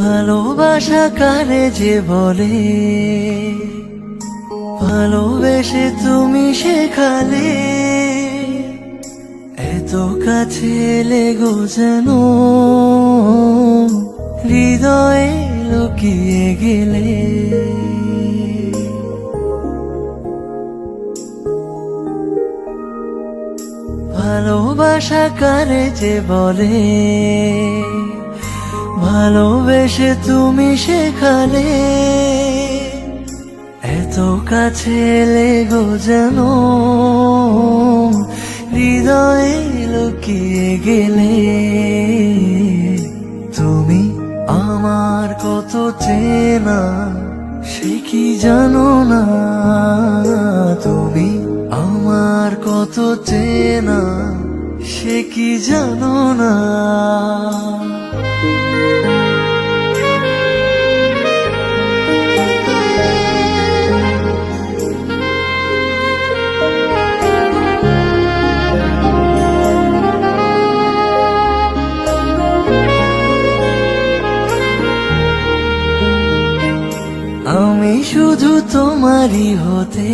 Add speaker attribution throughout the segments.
Speaker 1: ভালোবাসা কারে যে বলে, ভালোবেসে তুমি শেখালে, এত কাছে লেগো যেন হৃদয়ে লুকিয়ে গেলে। ভালোবাসা কারে যে বলে, ভালোবেসে তুমি শেখালে, এত কাছে লেগো যেন হৃদয়ে লুকিয়ে গেলে। তুমি আমার কত চেনা সে কি জানো না, তুমি আমার কত চেনা সে কি জানো না। আমি শুধু তোমারই হতে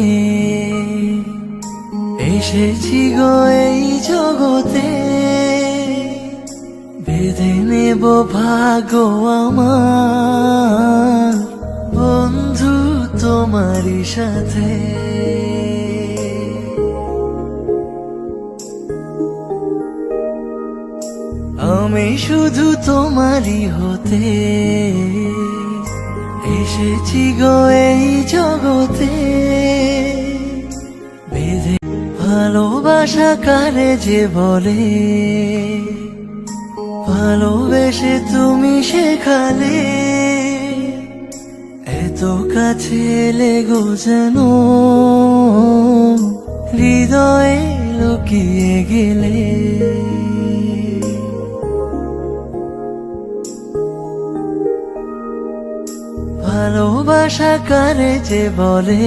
Speaker 1: এসেছি গো এই জগতে, বেঁধে নেব ভাগ্য আমার বন্ধু তোমারই সাথে। আমি শুধু তোমারই হতে এসেছি গো এই জগতে, বেঁধে ভালোবাসা কারে যে বলে, ভালোবেসে তুমি শেখালে, এত কাছে লেগো যেন হৃদয়ে লুকিয়ে গেলে। ভালোবাসা কারে যে বলে,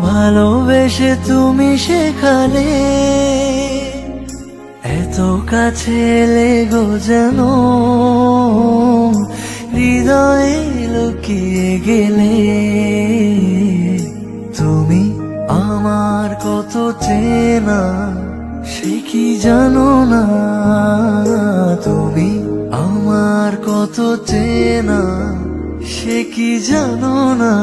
Speaker 1: ভালোবেসে তুমি শেখালে, এত কাছে লেগো যেন হৃদয়ে লুকিয়ে গেলে। তুমি আমার কত চেনা সে কি জানো না, তুমি আমার কত চেনা সে কি জানো না।